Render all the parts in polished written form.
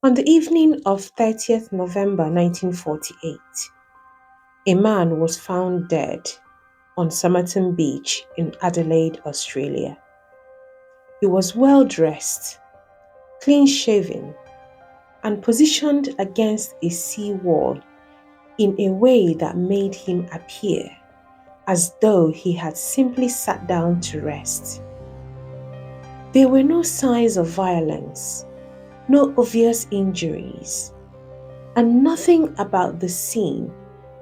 On the evening of 30th November 1948, a man was found dead on Somerton Beach in Adelaide, Australia. He was well dressed, clean shaven, and positioned against a sea wall in a way that made him appear as though he had simply sat down to rest. There were no signs of violence, no obvious injuries, and nothing about the scene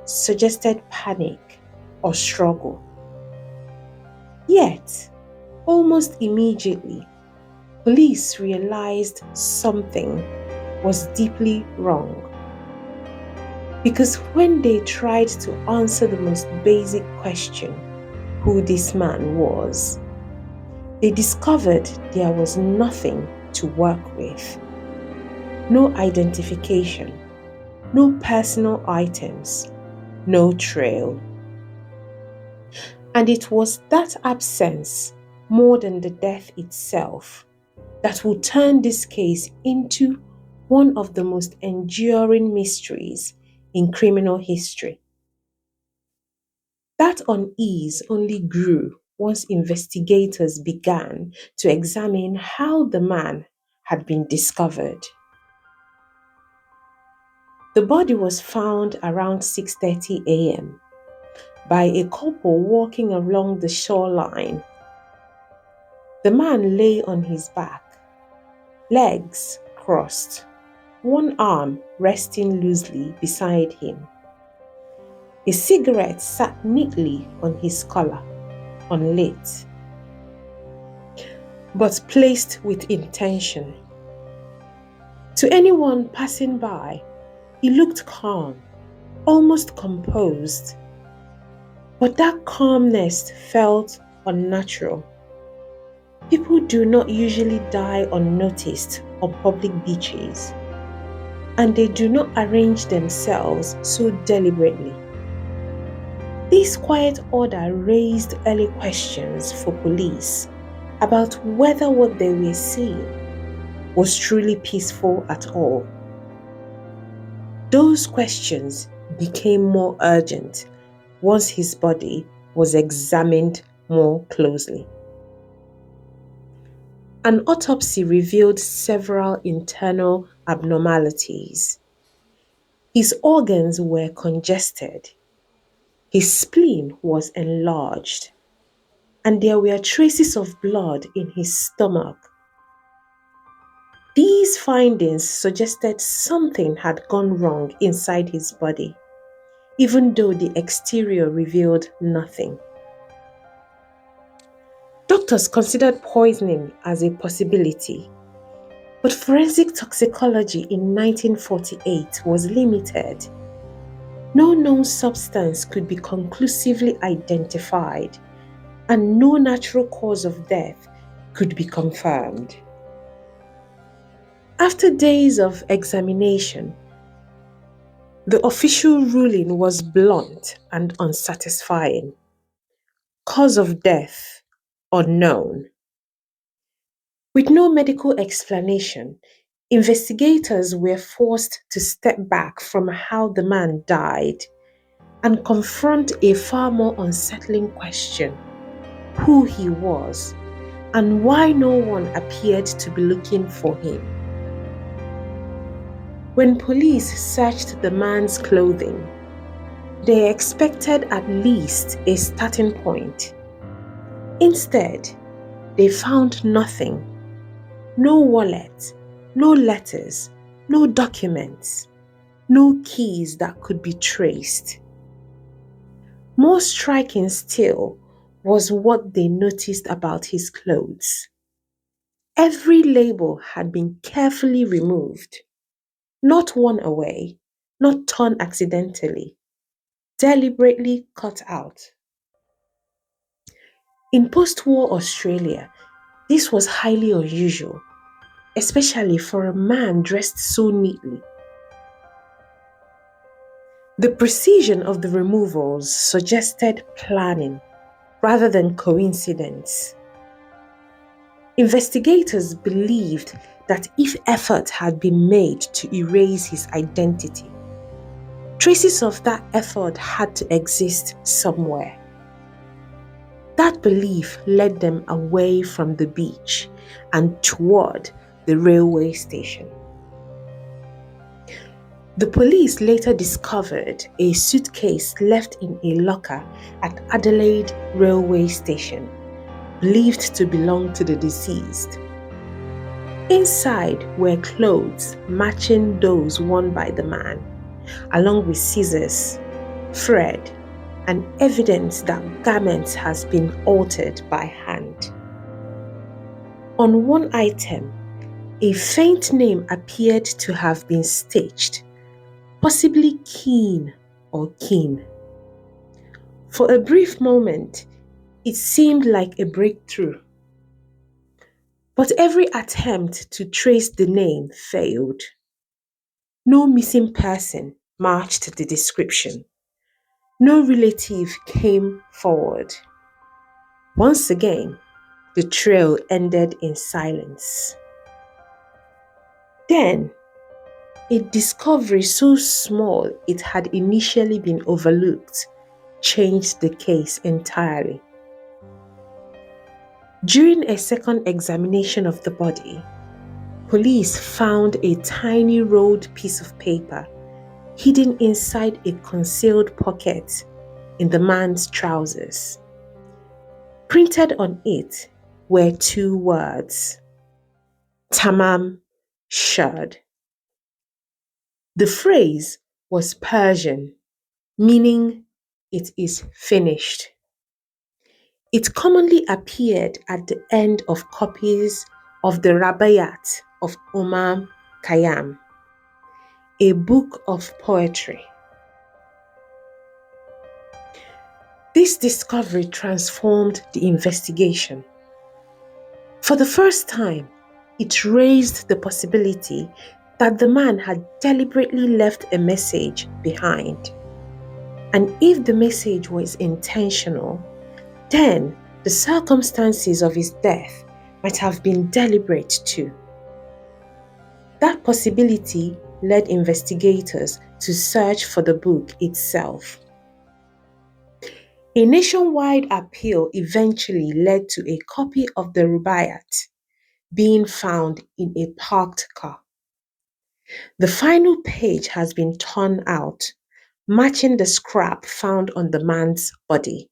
suggested panic or struggle. Yet, almost immediately, police realized something was deeply wrong. Because when they tried to answer the most basic question, who this man was, they discovered there was nothing to work with. No identification, no personal items, no trail. And it was that absence, more than the death itself, that would turn this case into one of the most enduring mysteries in criminal history. That unease only grew once investigators began to examine how the man had been discovered. The body was found around 6:30 a.m. by a couple walking along the shoreline. The man lay on his back, legs crossed, one arm resting loosely beside him. A cigarette sat neatly on his collar, unlit, but placed with intention. To anyone passing by, he looked calm, almost composed. But that calmness felt unnatural. People do not usually die unnoticed on public beaches, and they do not arrange themselves so deliberately. This quiet order raised early questions for police about whether what they were seeing was truly peaceful at all. Those questions became more urgent once his body was examined more closely. An autopsy revealed several internal abnormalities. His organs were congested, his spleen was enlarged, and there were traces of blood in his stomach. These findings suggested something had gone wrong inside his body, even though the exterior revealed nothing. Doctors considered poisoning as a possibility, but forensic toxicology in 1948 was limited. No known substance could be conclusively identified, and no natural cause of death could be confirmed. After days of examination, the official ruling was blunt and unsatisfying. Cause of death unknown. With no medical explanation, investigators were forced to step back from how the man died and confront a far more unsettling question: who he was and why no one appeared to be looking for him. When police searched the man's clothing, they expected at least a starting point. Instead, they found nothing. No wallet, no letters, no documents, no keys that could be traced. More striking still was what they noticed about his clothes. Every label had been carefully removed, not worn away, not torn accidentally, deliberately cut out. In post-war Australia, this was highly unusual, especially for a man dressed so neatly. The precision of the removals suggested planning rather than coincidence. Investigators believed that if effort had been made to erase his identity, traces of that effort had to exist somewhere. That belief led them away from the beach and toward the railway station. The police later discovered a suitcase left in a locker at Adelaide railway station, believed to belong to the deceased. Inside were clothes matching those worn by the man, along with scissors, thread, and evidence that garments has been altered by hand. On one item, a faint name appeared to have been stitched, possibly Keen or Keen. For a brief moment, it seemed like a breakthrough. But every attempt to trace the name failed. No missing person matched the description. No relative came forward. Once again, the trail ended in silence. Then, a discovery so small it had initially been overlooked changed the case entirely. During a second examination of the body, police found a tiny rolled piece of paper hidden inside a concealed pocket in the man's trousers. Printed on it were two words: Tamam Shud. The phrase was Persian, meaning it is finished. It commonly appeared at the end of copies of the Rabayat of Omar Khayyam, a book of poetry. This discovery transformed the investigation. For the first time, it raised the possibility that the man had deliberately left a message behind. And if the message was intentional, then the circumstances of his death might have been deliberate too. That possibility led investigators to search for the book itself. A nationwide appeal eventually led to a copy of the Rubaiyat being found in a parked car. The final page has been torn out, matching the scrap found on the man's body.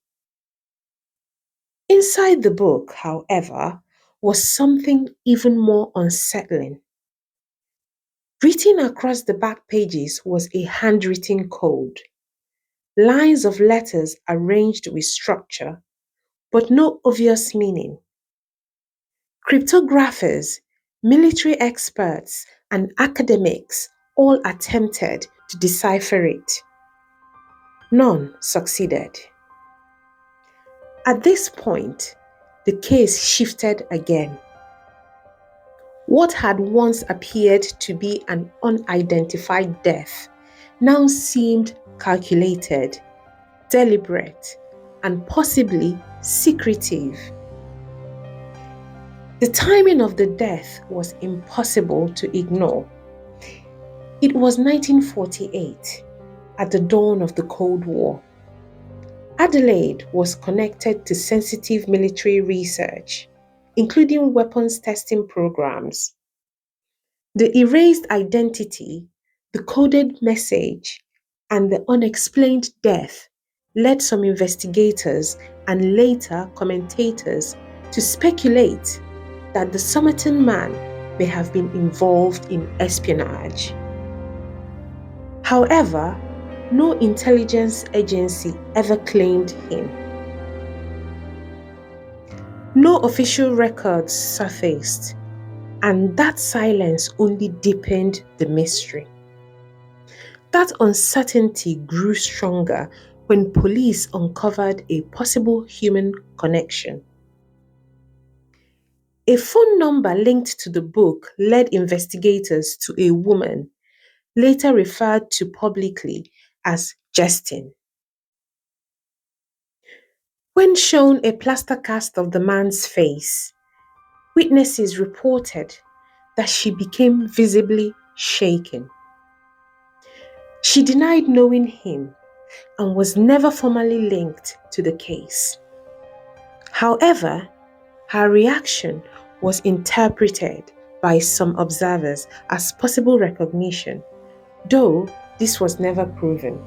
Inside the book, however, was something even more unsettling. Written across the back pages was a handwritten code, lines of letters arranged with structure, but no obvious meaning. Cryptographers, military experts, and academics all attempted to decipher it. None succeeded. At this point, the case shifted again. What had once appeared to be an unidentified death now seemed calculated, deliberate, and possibly secretive. The timing of the death was impossible to ignore. It was 1948, at the dawn of the Cold War. Adelaide was connected to sensitive military research, including weapons testing programs. The erased identity, the coded message, and the unexplained death led some investigators and later commentators to speculate that the Somerton Man may have been involved in espionage. However, no intelligence agency ever claimed him. No official records surfaced, and that silence only deepened the mystery. That uncertainty grew stronger when police uncovered a possible human connection. A phone number linked to the book led investigators to a woman, later referred to publicly as Justin. When shown a plaster cast of the man's face, witnesses reported that she became visibly shaken. She denied knowing him and was never formally linked to the case. However, her reaction was interpreted by some observers as possible recognition, though this was never proven.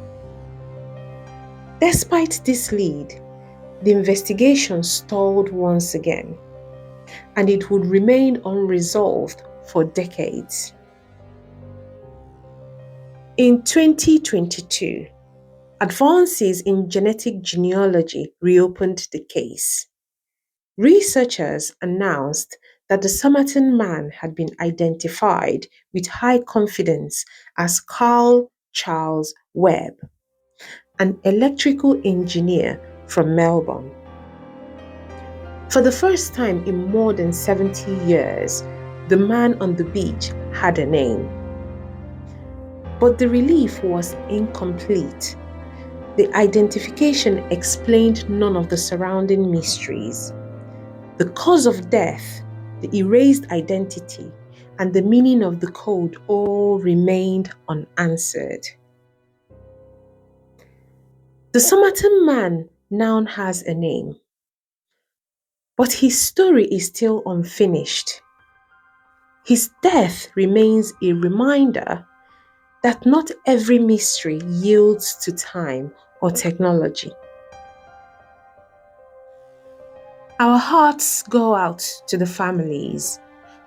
Despite this lead, the investigation stalled once again, and it would remain unresolved for decades. In 2022, advances in genetic genealogy reopened the case. Researchers announced that the Somerton Man had been identified with high confidence as Carl Charles Webb, an electrical engineer from Melbourne. For the first time in more than 70 years, the man on the beach had a name. But the relief was incomplete. The identification explained none of the surrounding mysteries. The cause of death, the erased identity, and the meaning of the code all remained unanswered. The Somerton Man now has a name, but his story is still unfinished. His death remains a reminder that not every mystery yields to time or technology. Our hearts go out to the families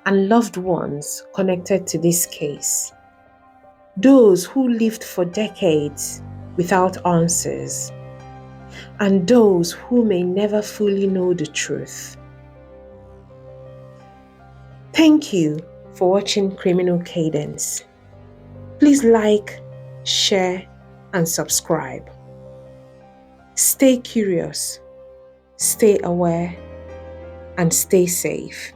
and loved ones connected to this case. Those who lived for decades without answers, and those who may never fully know the truth. Thank you for watching Criminal Cadence. Please like, share, and subscribe. Stay curious, stay aware, and stay safe.